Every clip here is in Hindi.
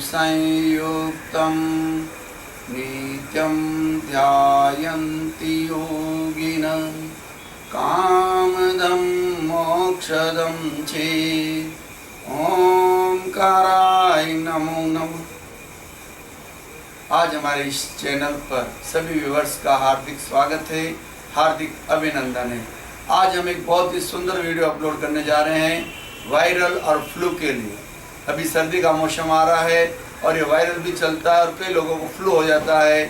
संयुक्तं नित्यं ध्यायन्ति योगिनः कामदं मोक्षदं चेत् ओंकाराय नमो नमः। आज हमारे इस चैनल पर सभी व्यूअर्स का हार्दिक स्वागत है, हार्दिक अभिनंदन है। आज हम एक बहुत ही सुंदर वीडियो अपलोड करने जा रहे हैं वायरल और फ्लू के लिए। अभी सर्दी का मौसम आ रहा है और ये वायरल भी चलता है और कई लोगों को फ्लू हो जाता है।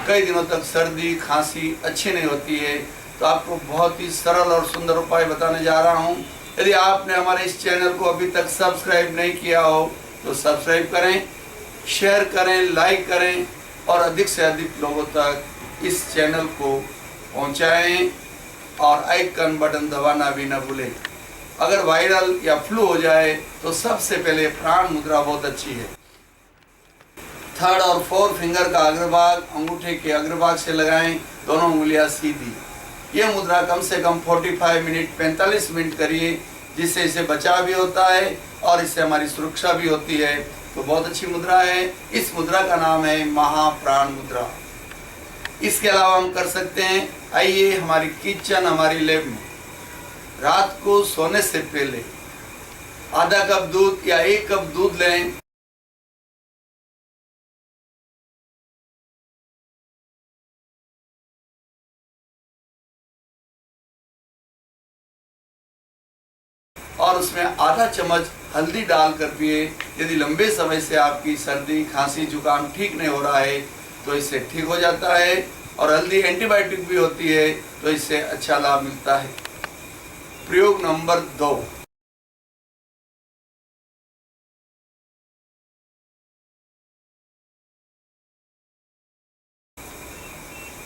कई दिनों तक सर्दी खांसी अच्छी नहीं होती है, तो आपको बहुत ही सरल और सुंदर उपाय बताने जा रहा हूँ। यदि आपने हमारे इस चैनल को अभी तक सब्सक्राइब नहीं किया हो तो सब्सक्राइब करें, शेयर करें, लाइक करें और अधिक से अधिक लोगों तक इस चैनल को पहुँचाएँ और आइकन बटन दबाना भी न भूलें। अगर वायरल या फ्लू हो जाए तो सबसे पहले प्राण मुद्रा बहुत अच्छी है। थर्ड और फोर्थ फिंगर का अग्रभाग अंगूठे के अग्रभाग से लगाएं, दोनों उंगलियां सीधी। ये मुद्रा कम से कम 45 मिनट 45 मिनट करिए, जिससे इसे बचाव भी होता है और इससे हमारी सुरक्षा भी होती है। तो बहुत अच्छी मुद्रा है। इस मुद्रा का नाम है महाप्राण मुद्रा। इसके अलावा हम कर सकते हैं, आइए हमारी किचन हमारी लैब में रात को सोने से पहले आधा कप दूध या 1 कप दूध लें। और उसमें आधा चम्मच हल्दी डालकर पिए। यदि लंबे समय से आपकी सर्दी खांसी जुकाम ठीक नहीं हो रहा है तो इससे ठीक हो जाता है। और हल्दी एंटीबायोटिक भी होती है, तो इससे अच्छा लाभ मिलता है। प्रयोग नंबर 2,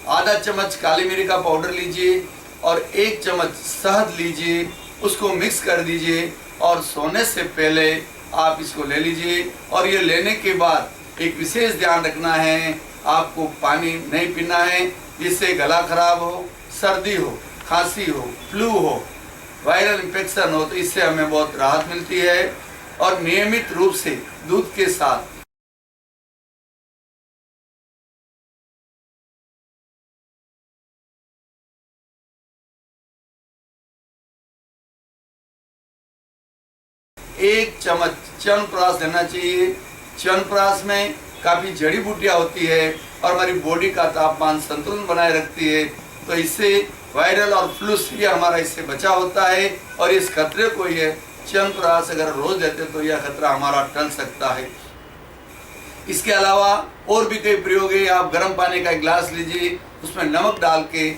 आधा चम्मच काली मिर्च का पाउडर लीजिए और 1 चम्मच शहद लीजिए, उसको मिक्स कर दीजिए और सोने से पहले आप इसको ले लीजिए। और ये लेने के बाद एक विशेष ध्यान रखना है, आपको पानी नहीं पीना है, जिससे गला खराब हो, सर्दी हो, खांसी हो, फ्लू हो, वायरल इन्फेक्शन हो, तो इससे हमें बहुत राहत मिलती है। और नियमित रूप से दूध के साथ एक चम्मच च्यवनप्राश लेना चाहिए। च्यवनप्राश में काफ़ी जड़ी बूटियाँ होती है और हमारी बॉडी का तापमान संतुलन बनाए रखती है, तो इससे वायरल और फ्लू से हमारा इससे बचाव होता है। और इस खतरे को ये च्यवनप्राश अगर रोज लेते तो यह खतरा हमारा टल सकता है। इसके अलावा और भी कई प्रयोग है। आप गर्म पानी का एक गिलास लीजिए, उसमें नमक डाल के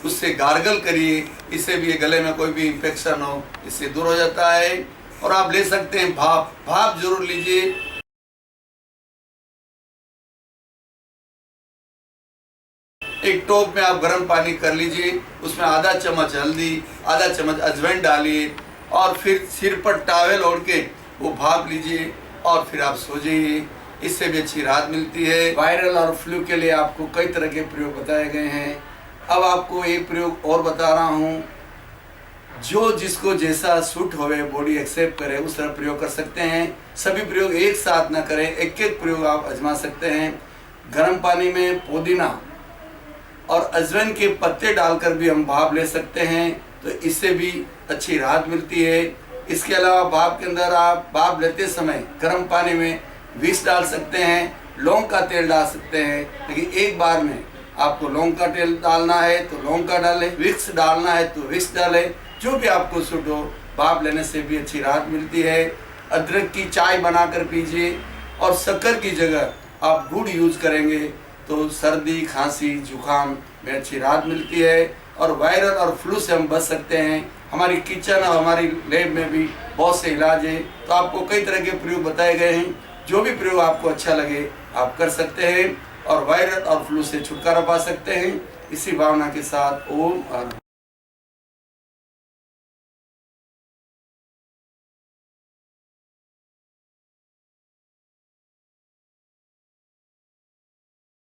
उससे गार्गल करिए। इससे भी गले में कोई भी इन्फेक्शन हो, इससे दूर हो जाता है। और आप ले सकते हैं भाप जरूर लीजिए। एक टोप में आप गर्म पानी कर लीजिए, उसमें आधा चम्मच हल्दी, आधा चम्मच अजवाइन डालिए और फिर सिर पर टॉवेल ओढ़ के वो भाप लीजिए और फिर आप सो जाइए। इससे भी अच्छी राहत मिलती है। वायरल और फ्लू के लिए आपको कई तरह के प्रयोग बताए गए हैं। अब आपको एक प्रयोग और बता रहा हूँ, जो जिसको जैसा सूट होवे, बॉडी एक्सेप्ट करे, उस तरह प्रयोग कर सकते हैं। सभी प्रयोग एक साथ ना करें, एक एक प्रयोग आप आजमा सकते हैं। गर्म पानी में पुदीना और अजवाइन के पत्ते डालकर भी हम भाप ले सकते हैं, तो इससे भी अच्छी राहत मिलती है। इसके अलावा भाप के अंदर आप भाप लेते समय गर्म पानी में विक्स डाल सकते हैं, लौंग का तेल डाल सकते हैं। लेकिन एक बार में आपको लौंग का तेल डालना है तो लौंग का डालें, विक्स डालना है तो विक्स डालें, जो भी आपको सूट हो। भाप लेने से भी अच्छी राहत मिलती है। अदरक की चाय बनाकर पीजिए और शक्कर की जगह आप गुड़ यूज करेंगे तो सर्दी खांसी जुकाम में अच्छी राहत मिलती है। और वायरल और फ्लू से हम बच सकते हैं। हमारी किचन और हमारी लैब में भी बहुत से इलाज है, तो आपको कई तरह के प्रयोग बताए गए हैं। जो भी प्रयोग आपको अच्छा लगे आप कर सकते हैं और वायरल और फ्लू से छुटकारा पा सकते हैं। इसी भावना के साथ ओम।